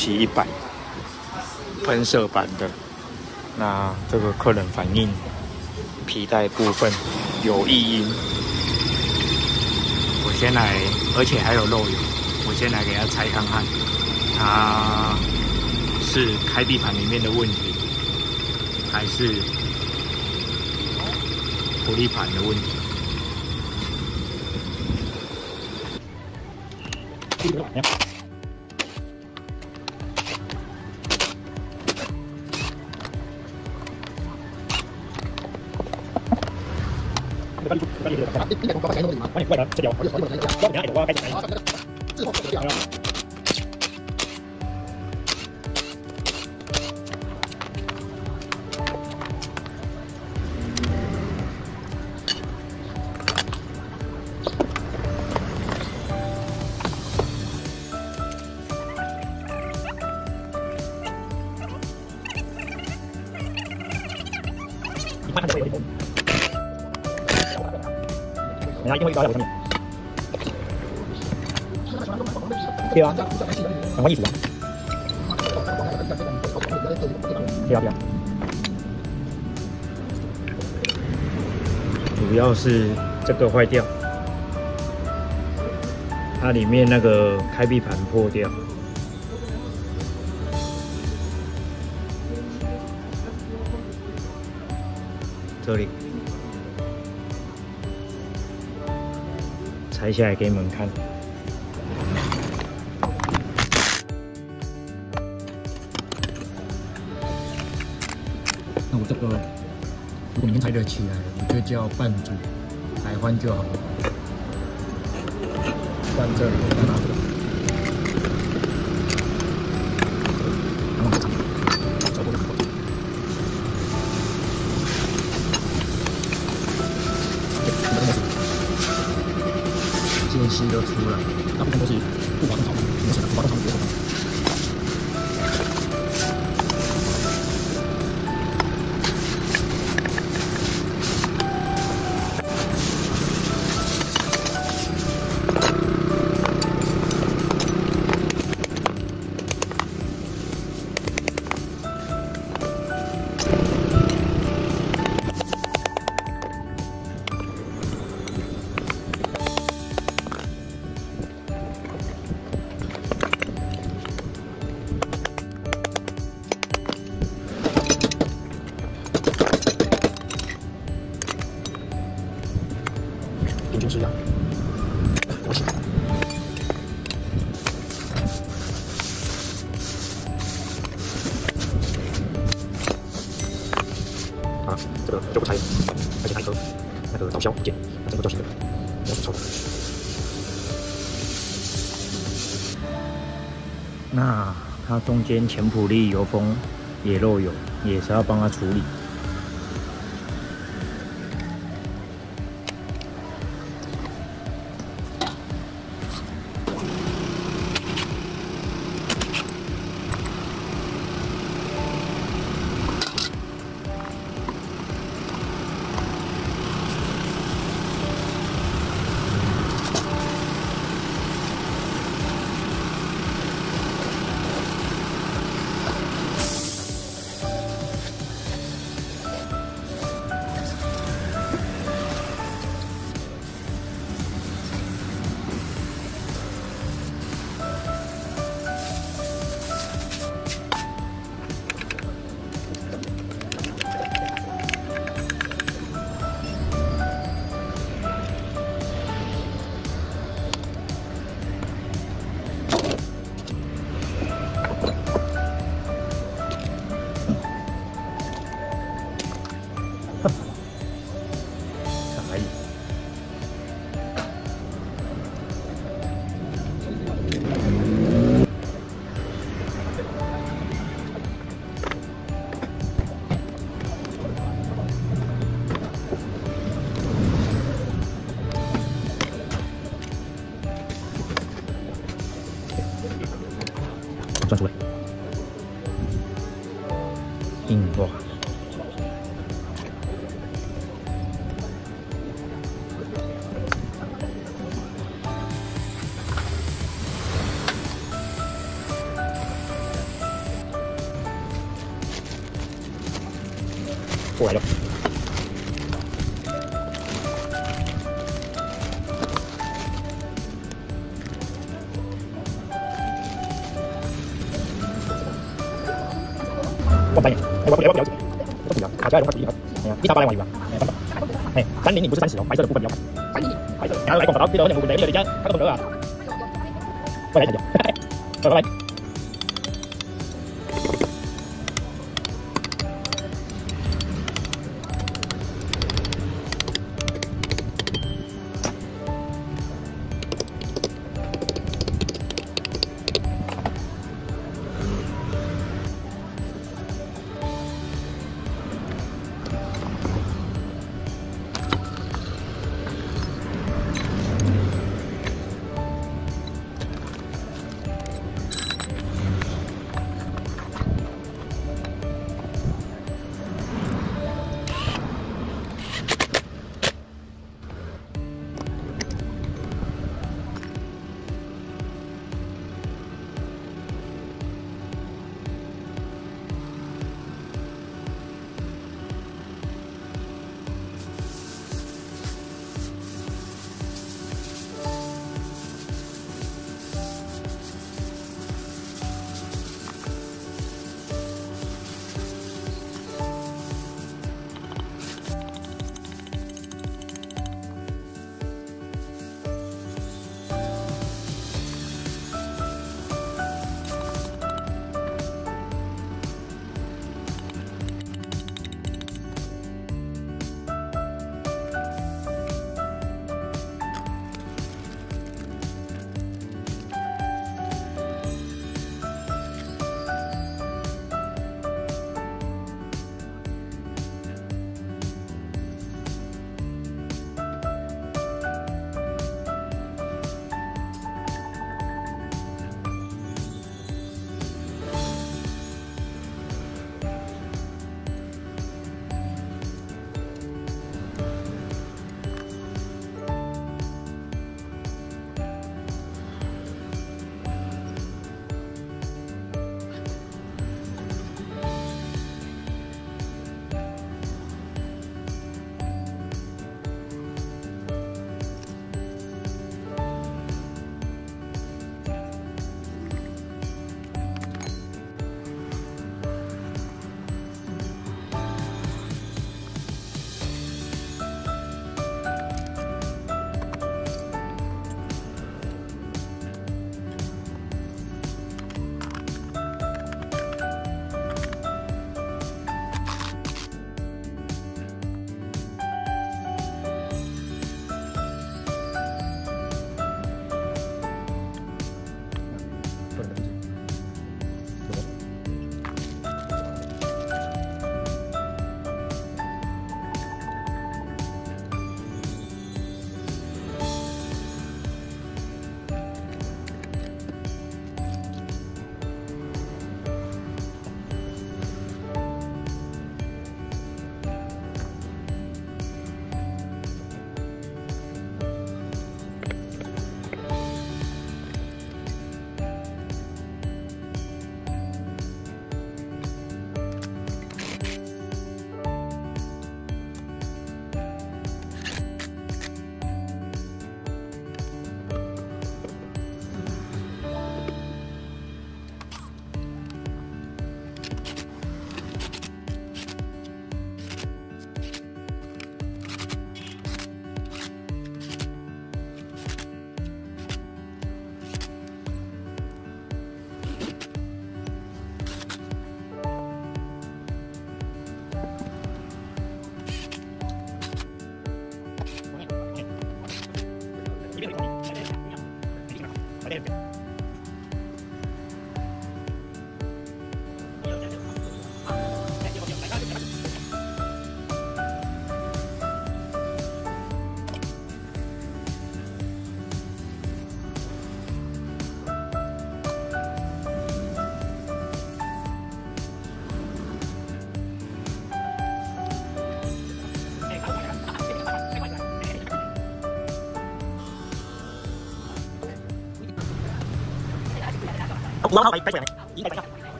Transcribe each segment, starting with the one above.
WC100喷射版的。那这个客人反映皮带部分有异音，我先来，而且还有漏油，我先来给他拆看看，它是开闭盘里面的问题，还是浮力盘的问题？人家一定会遇到在我上面。对啊，赶快意思啊！对啊对啊。主要是这个坏掉，它里面那个开闭盘破掉。这里拆下来给你们看。那我这个，如果你们拆得起来，我就叫半组来换就好了。换这里，再拿这个。间隙都出来，大部分都是不滑动槽，没事的，滑动槽别动。就是这样，我喜欢。啊，这个就不拆了，而且还和那个导销不见，那整个造型的，我是抄的。那它中间前普利油封也漏油，也是要帮它处理。过来了。我白眼，我不了解，我不了，卡起来的话比较好。你300来万有啊？300，300不是30哦，白色的部分比较白。白色，然后来講到呢度可能冇問題，呢度而家睇到咁樣啊。喂，嚟睇住，拜拜。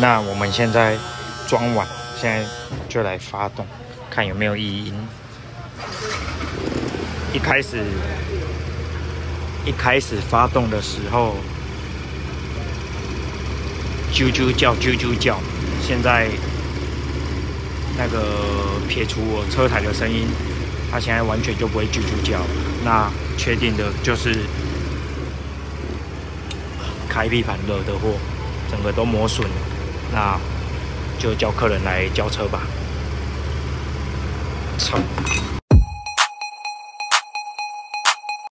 那我们现在装完，现在就来发动，看有没有异音。一开始发动的时候，啾啾叫，啾啾叫。现在那个撇除我车台的声音，它现在完全就不会啾啾叫。那确定的就是开闭盘惹的祸，整个都磨损了。那就叫客人来交车吧。操！